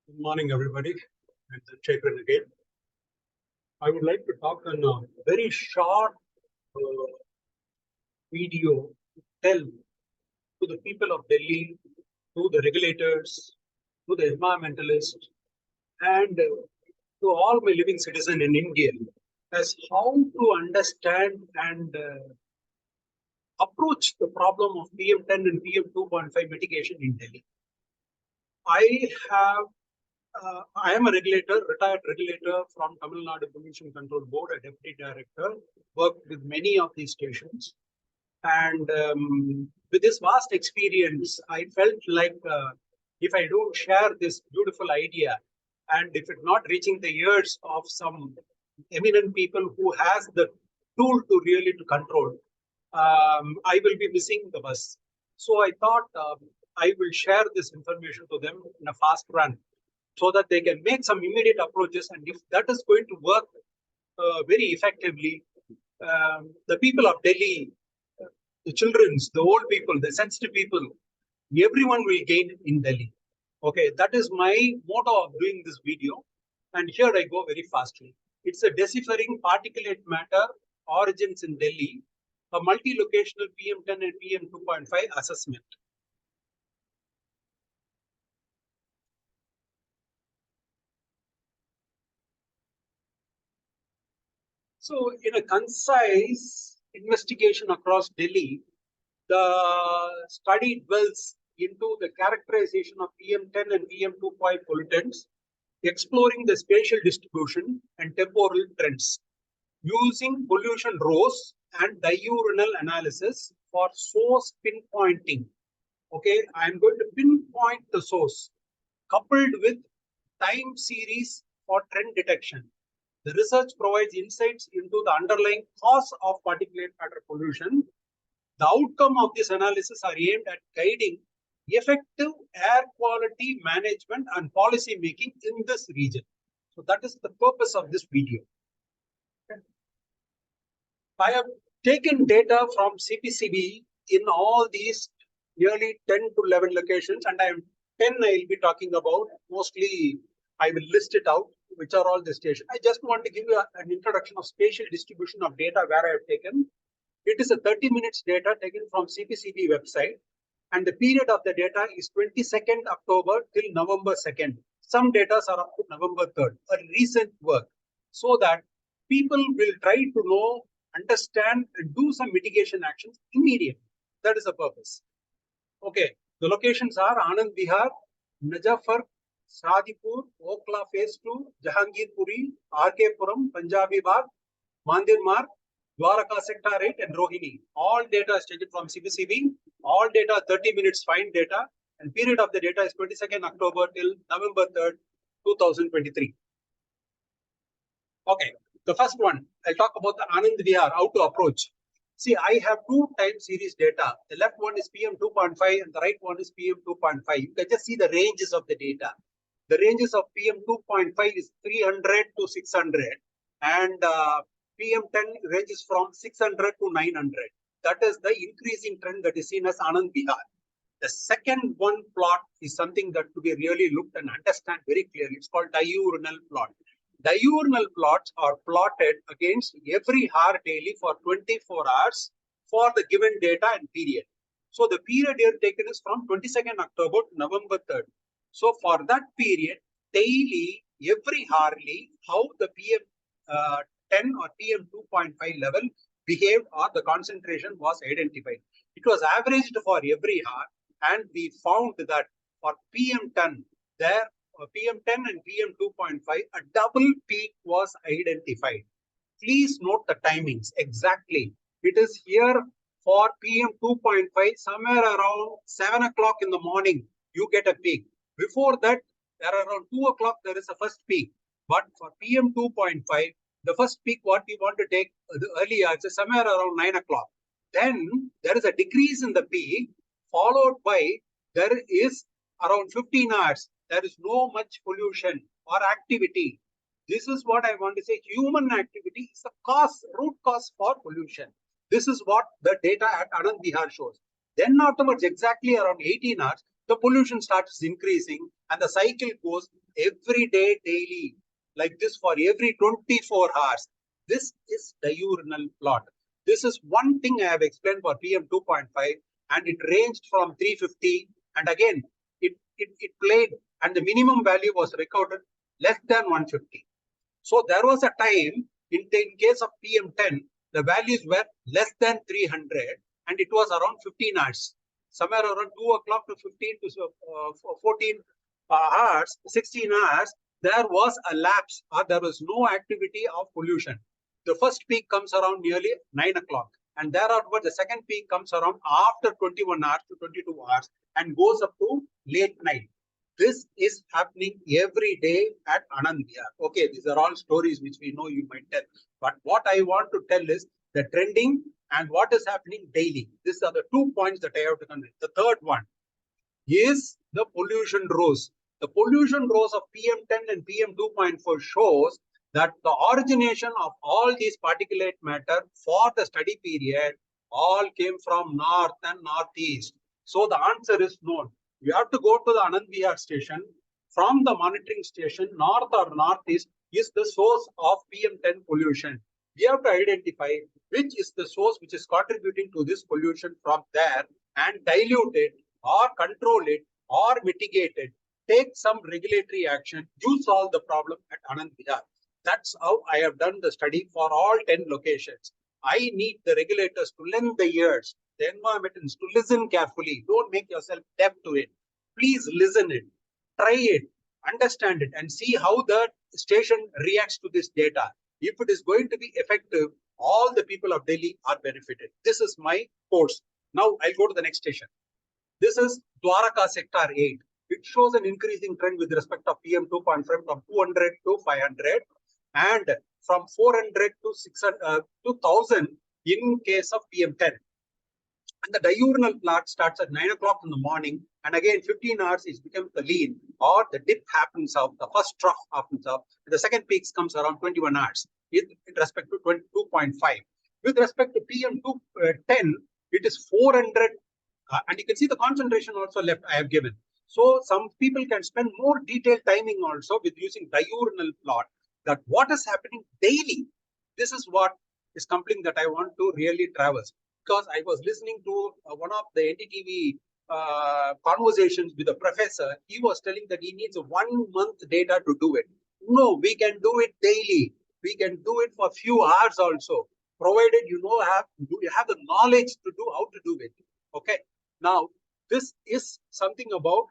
Good morning, everybody. And Chakran again. I would like to talk on a very short video to tell to the people of Delhi, to the regulators, to the environmentalists, and to all my living citizens in India as how to understand and approach the problem of PM10 and PM2.5 mitigation in Delhi. I am a regulator, retired regulator from Tamil Nadu Pollution Control Board, a deputy director, worked with many of these stations. And with this vast experience, I felt like if I don't share this beautiful idea, and if it's not reaching the ears of some eminent people who has the tool to really to control, I will be missing the bus. So I thought I will share this information to them in a fast run so that they can make some immediate approaches. And if that is going to work very effectively, the people of Delhi, the children, the old people, the sensitive people, everyone will gain in Delhi. Okay, that is my motto of doing this video. And here I go very fastly. It's a deciphering particulate matter origins in Delhi, a multi-locational PM10 and PM2.5 assessment. So in a concise investigation across Delhi, the study dwells into the characterization of PM10 and PM2.5 pollutants, exploring the spatial distribution and temporal trends, using pollution rows and diurnal analysis for source pinpointing. Okay, I'm going to pinpoint the source, coupled with time series for trend detection. The research provides insights into the underlying cause of particulate matter pollution. The outcome of this analysis are aimed at guiding effective air quality management and policy making in this region. So that is the purpose of this video. I have taken data from CPCB in all these nearly 10 to 11 locations, and I will be talking about. Mostly I will list it out, which are all the stations. I just want to give you an introduction of spatial distribution of data where I have taken. It is a 30 minutes data taken from CPCB website, and the period of the data is 22nd October till November 2nd. Some data are up to November 3rd, a recent work, so that people will try to know, understand, and do some mitigation actions immediately. That is the purpose. Okay, the locations are Anand Vihar, Najafar, Sadipur, Okla Phase 2, Jahangirpuri, RK Puram, Punjabi Bagh, Mandir Marg, Dwaraka Sector 8, and Rohini. All data is taken from CPCB. All data 30 minutes fine data, and period of the data is 22nd October till November 3rd, 2023. Okay, the first one, I'll talk about the Anand Vihar, how to approach. See, I have two time series data. The left one is PM2.5 and the right one is PM2.5. You can just see the ranges of the data. The ranges of PM2.5 is 300 to 600, and PM10 ranges from 600 to 900. That is the increasing trend that is seen as Anand Vihar. The second one plot is something that to be really looked and understand very clearly. It's called diurnal plot. Diurnal plots are plotted against every hour daily for 24 hours for the given data and period. So the period here taken is from 22nd October to November 3rd. So for that period, daily, every hourly, how the PM10 or PM2.5 level behaved or the concentration was identified. It was averaged for every hour, and we found that for PM10, there PM10 and PM2.5, a double peak was identified. Please note the timings exactly. It is here for PM2.5, somewhere around 7 o'clock in the morning, you get a peak. Before that, there are around 2 o'clock, there is a first peak. But for PM2.5, the first peak, what we want to take the early hours is somewhere around 9 o'clock. Then there is a decrease in the peak, followed by there is around 15 hours. There is no much pollution or activity. This is what I want to say. Human activity is the cause, root cause for pollution. This is what the data at Anand Vihar shows. Then afterwards, exactly around 18 hours, the pollution starts increasing and the cycle goes every day, daily, like this for every 24 hours. This is diurnal plot. This is one thing I have explained for PM 2.5, and it ranged from 350, and again, it played, and the minimum value was recorded less than 150. So there was a time in case of PM10, the values were less than 300, and it was around 15 hours. Somewhere around 2 o'clock to 15 to 14 hours, 16 hours, there was a lapse, or there was no activity of pollution. The first peak comes around nearly 9 o'clock, and thereafter the second peak comes around after 21 hours to 22 hours and goes up to late night. This is happening every day at Anand Vihar. Okay, these are all stories which we know you might tell. But what I want to tell is the trending and what is happening daily. These are the 2 points that I have to convey. The third one is the pollution rose. The pollution rose of PM10 and PM 2.4 shows that the origination of all these particulate matter for the study period all came from north and northeast. So the answer is known. You have to go to the Anand Vihar station. From the monitoring station, north or northeast is the source of PM10 pollution. We have to identify which is the source which is contributing to this pollution from there and dilute it or control it or mitigate it. Take some regulatory action. You solve the problem at Anand Vihar. That's how I have done the study for all 10 locations. I need the regulators to lend the ears, the environmentalists to listen carefully. Don't make yourself deaf to it. Please listen it, try it, understand it, and see how the station reacts to this data. If it is going to be effective, all the people of Delhi are benefited. This is my course. Now I'll go to the next station. This is Dwaraka Sector 8. It shows an increasing trend with respect of PM 2.5 from 200 to 500 and from 400 to 600 to 1000 in case of PM10. And the diurnal plot starts at 9 o'clock in the morning, and again 15 hours it becomes the lean, or the dip happens up, the first trough happens up, and the second peak comes around 21 hours with respect to 22.5. With respect to PM210, it is 400, and you can see the concentration also left I have given. So some people can spend more detailed timing also with using diurnal plot, that what is happening daily. This is what is something that I want to really traverse. Because I was listening to one of the NDTV conversations with a professor. He was telling that he needs a 1 month data to do it. No, we can do it daily. We can do it for a few hours also, provided you have the knowledge to do how to do it. Okay. Now, this is something about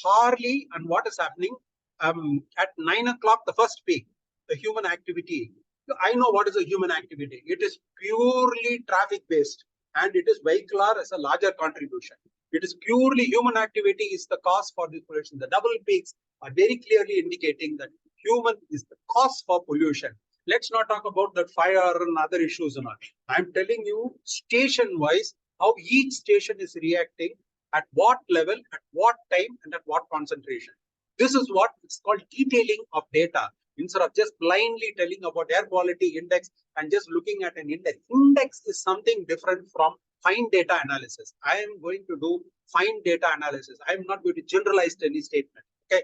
Harley and what is happening at 9 o'clock, the first peak, the human activity. I know what is a human activity. It is purely traffic based, and it is vehicular as a larger contribution. It is purely human activity is the cause for this pollution. The double peaks are very clearly indicating that human is the cause for pollution. Let's not talk about that fire and other issues and all. I'm telling you station wise how each station is reacting, at what level, at what time, and at what concentration. This is what is called detailing of data. Instead of just blindly telling about air quality index and just looking at an index. Index is something different from fine data analysis. I am going to do fine data analysis. I am not going to generalize any statement. Okay.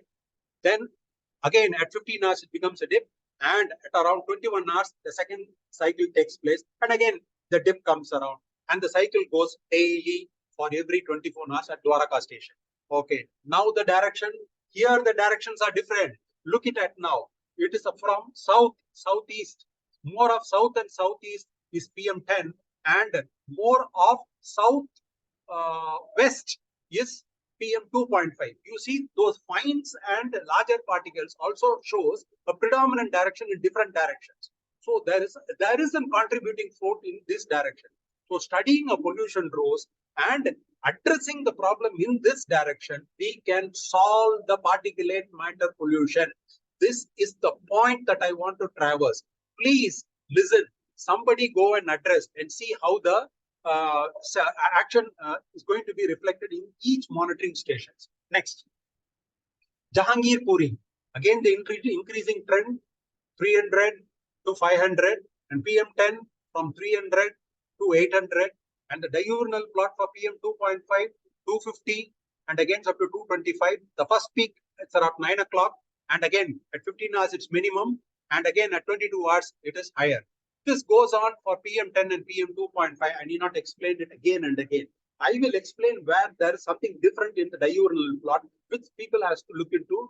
Then again at 15 hours it becomes a dip, and at around 21 hours the second cycle takes place, and again the dip comes around, and the cycle goes daily for every 24 hours at Dwaraka station. Okay. Now the direction, here the directions are different. Look at it now. It is from south, southeast. More of south and southeast is PM10, and more of south west is PM2.5. You see those fines and larger particles also shows a predominant direction in different directions. So there is a contributing force in this direction. So studying a pollution rose and addressing the problem in this direction, we can solve the particulate matter pollution. This is the point that I want to traverse. Please listen. Somebody go and address and see how the action is going to be reflected in each monitoring stations. Next, Jahangir Puri. Again, the increasing trend, 300 to 500, and PM10 from 300 to 800, and the diurnal plot for PM2.5, 250, and again up to 225. The first peak it's around 9 o'clock, and again at 15 hours it's minimum, and again at 22 hours it is higher. This goes on for PM10 and PM2.5. I need not explain it again and again. I will explain where there is something different in the diurnal plot, which people has to look into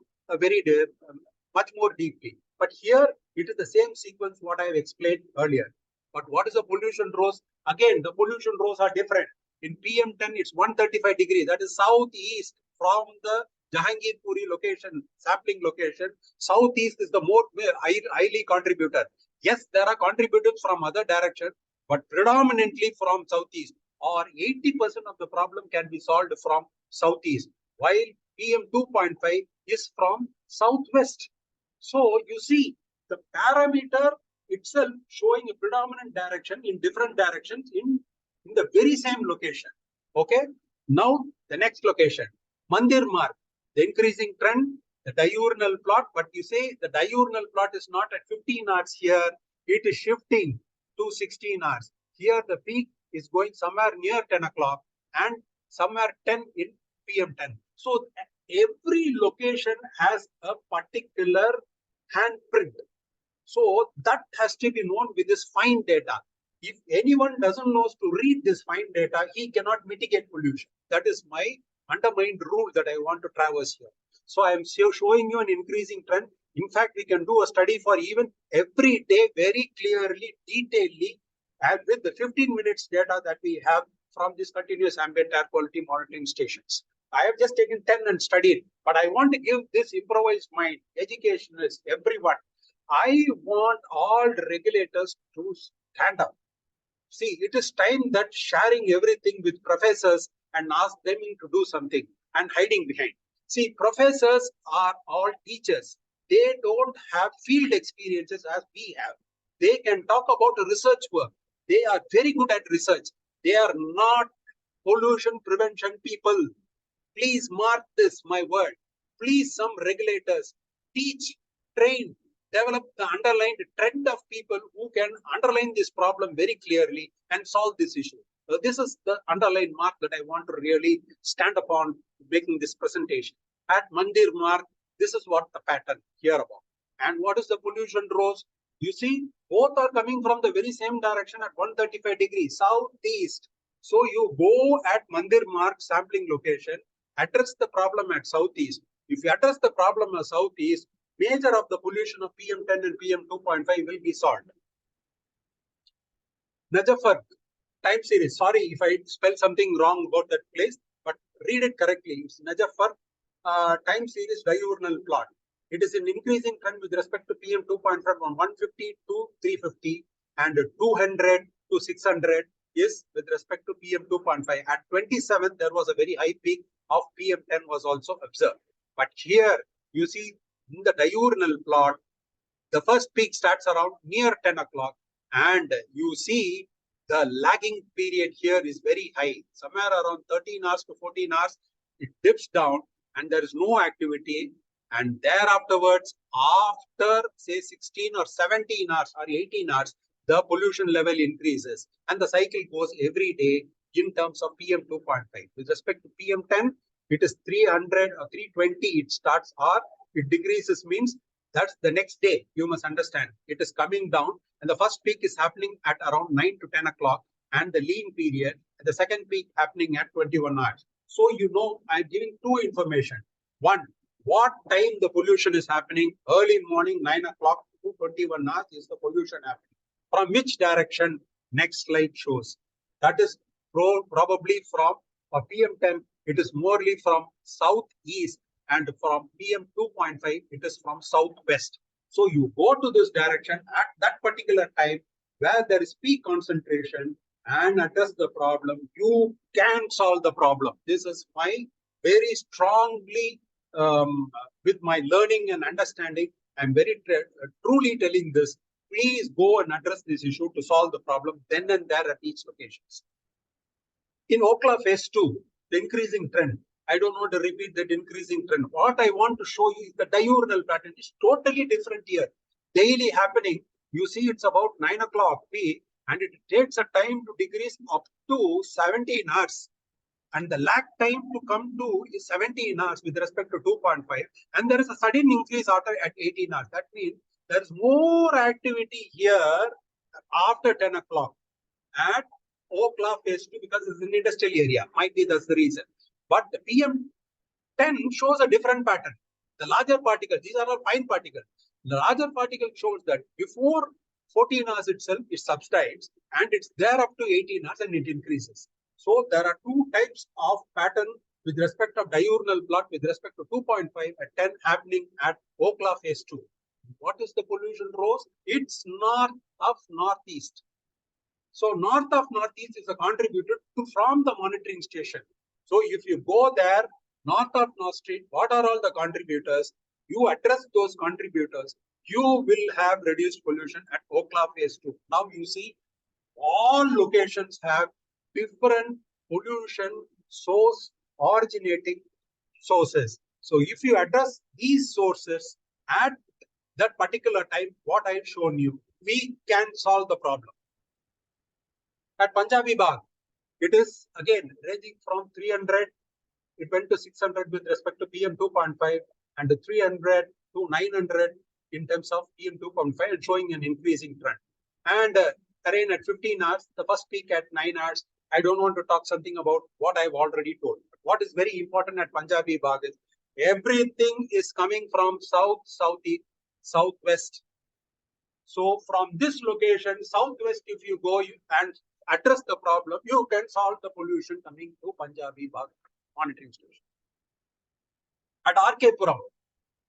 much more deeply. But here it is the same sequence what I have explained earlier. But what is the pollution rows? Again, the pollution rows are different. In PM10, it's 135 degrees. That is southeast from the Jahangirpuri location, sampling location. Southeast is the more highly contributor. Yes, there are contributors from other direction, but predominantly from southeast. Or 80% of the problem can be solved from southeast, while PM2.5 is from southwest. So you see the parameter itself showing a predominant direction in different directions in the very same location. Okay. Now the next location, Mandir Marg, the increasing trend, the diurnal plot. But you say the diurnal plot is not at 15 hours here. It is shifting to 16 hours. Here the peak is going somewhere near 10 o'clock and somewhere 10 in PM10. So every location has a particular handprint. So that has to be known with this fine data. If anyone doesn't know to read this fine data, he cannot mitigate pollution. That is my undermined rule that I want to traverse here. So I am showing you an increasing trend. In fact, we can do a study for even every day very clearly, detailedly, and with the 15 minutes data that we have from these continuous ambient air quality monitoring stations. I have just taken 10 and studied, but I want to give this improvised mind, educationalists, everyone. I want all regulators to stand up. See, it is time that sharing everything with professors and ask them to do something and hiding behind. See, professors are all teachers. They don't have field experiences as we have. They can talk about research work. They are very good at research. They are not pollution prevention people. Please mark this, my word. Please, some regulators, teach, train, develop the underlined trend of people who can underline this problem very clearly and solve this issue. So this is the underlined mark that I want to really stand upon making this presentation. At Mandir Marg, this is what the pattern here about. And what is the pollution rows? You see, both are coming from the very same direction at 135 degrees, southeast. So you go at Mandir Marg sampling location, address the problem at southeast. If you address the problem at southeast, major of the pollution of PM10 and PM2.5 will be solved. Najafar, time series. Sorry if I spell something wrong about that place, but read it correctly. It's Najafar time series diurnal plot. It is an increasing trend with respect to PM2.5 from 150 to 350 and 200 to 600 is with respect to PM2.5. At 27, there was a very high peak of PM10 was also observed. But here you see in the diurnal plot, the first peak starts around near 10 o'clock and you see the lagging period here is very high. Somewhere around 13 hours to 14 hours, it dips down and there is no activity. And thereafterwards, after say 16 or 17 hours or 18 hours, the pollution level increases and the cycle goes every day in terms of PM2.5. With respect to PM10, it is 300 or 320, it starts or it decreases means that's the next day. You must understand it is coming down and the first peak is happening at around 9 to 10 o'clock and the lean period, the second peak happening at 21 hours. So, you know, I'm giving two information. One, what time the pollution is happening? Early morning, 9 o'clock to 21 hours is the pollution happening. From which direction? Next slide shows. That is probably from PM10, it is morely from southeast and from PM2.5, it is from southwest. So you go to this direction at that particular time where there is peak concentration and address the problem. You can solve the problem. This is my very strongly with my learning and understanding, I'm very truly telling this. Please go and address this issue to solve the problem then and there at each location. In Okla phase 2, the increasing trend. I don't want to repeat that increasing trend. What I want to show you is the diurnal pattern is totally different here. Daily happening, you see it's about 9 o'clock peak and it takes a time to decrease up to 17 hours. and the lag time to come to is 17 hours with respect to 2.5, and there is a sudden increase after at 18 hours. That means there is more activity here after 10 o'clock at Oakla phase 2 because it's an industrial area. Might be that's the reason. But the PM10 shows a different pattern. The larger particles, these are all fine particles. The larger particle shows that before 14 hours itself it subsides and it's there up to 18 hours and it increases. So there are two types of pattern with respect of diurnal plot with respect to 2.5 at 10 happening at Oakla phase 2. What is the pollution rose? It's north of northeast. So north of northeast is a contributor to from the monitoring station. So if you go there, north of North Street, what are all the contributors? You address those contributors, you will have reduced pollution at Oakla phase 2. Now you see all locations have different pollution source originating sources. So if you address these sources at that particular time, what I've shown you, we can solve the problem. At Punjabi Bagh, it is again ranging from 300, it went to 600 with respect to PM 2.5 and 300 to 900 in terms of PM 2.5 and showing an increasing trend. And terrain at 15 hours, the first peak at 9 hours. I don't want to talk something about what I've already told. But what is very important at Punjabi Bagh is everything is coming from south, southeast, southwest. So from this location, southwest, if you go and address the problem, you can solve the pollution coming to Punjabi Bagh monitoring station. At RK Puram,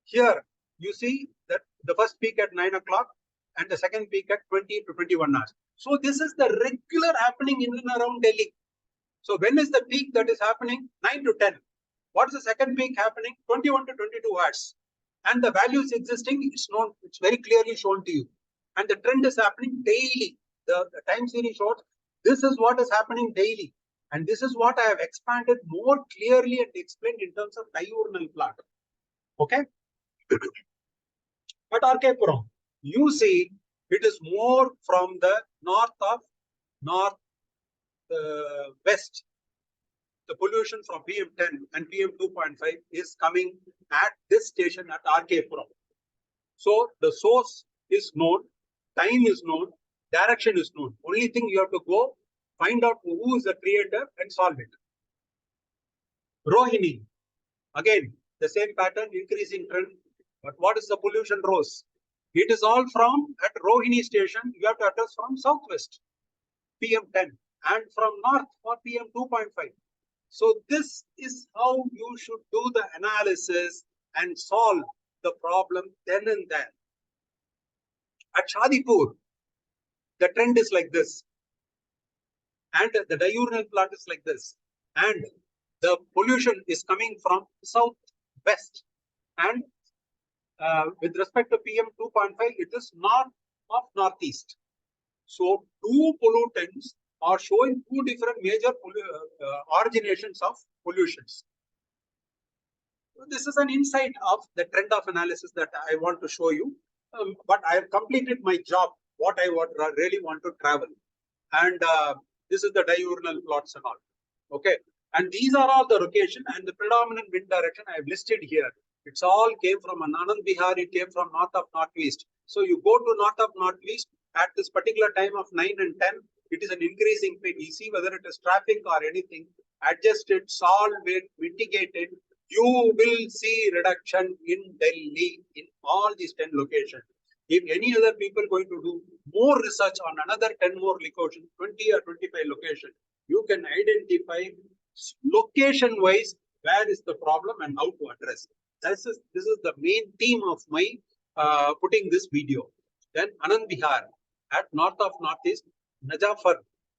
here you see that the first peak at 9 o'clock and the second peak at 20 to 21 hours. So this is the regular happening in and around Delhi. So when is the peak that is happening? 9 to 10. What is the second peak happening? 21 to 22 hours. And the values existing is known, it's very clearly shown to you. And the trend is happening daily. The time series shows this is what is happening daily. And this is what I have expanded more clearly and explained in terms of diurnal plot. Okay? At RK Puram, you see it is more from the north of west. The pollution from PM10 and PM 2.5 is coming at this station at RK Puram. So the source is known, time is known, direction is known. Only thing you have to go find out who is the creator and solve it. Rohini, again the same pattern, increasing trend. But what is the pollution rose? It is all from at Rohini station. You have to address from southwest, PM10, and from north for PM 2.5. So this is how you should do the analysis and solve the problem then and there. At Shadipur, the trend is like this. And the diurnal plot is like this. And the pollution is coming from southwest. And with respect to PM 2.5, it is north of northeast. So two pollutants are showing two different major originations of pollutions. So this is an insight of the trend of analysis that I want to show you. But I have completed my job, what I really want to travel. And this is the diurnal plots and all. Okay. And these are all the location and the predominant wind direction I have listed here. It's all came from Anand Vihar, it came from north of northeast. So you go to north of northeast at this particular time of 9 and 10, it is an increasing peak. You see whether it is traffic or anything, adjust it, solve it, mitigate it. You will see reduction in Delhi in all these 10 locations. If any other people going to do more research on another 10 more locations, 20 or 25 locations, you can identify location wise where is the problem and how to address it. This is the main theme of my putting this video. Then Anand Vihar at north of northeast, Najafar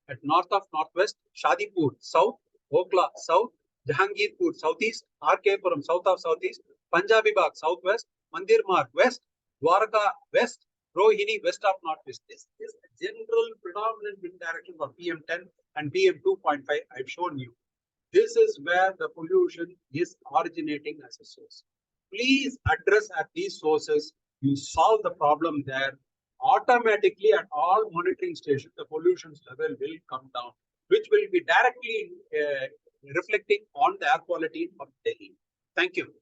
at north of northwest, Shadipur south, Oakla south, Jahangirpur southeast, RK Puram south of southeast, Punjabi Bagh southwest, Mandir Marg west, Dwarka west, Rohini west of northwest. This is the general predominant wind direction for PM10 and PM 2.5 I've shown you. This is where the pollution is originating as a source. Please address at these sources. You solve the problem there. Automatically at all monitoring stations, the pollution level will come down, which will be directly reflecting on the air quality of Delhi. Thank you.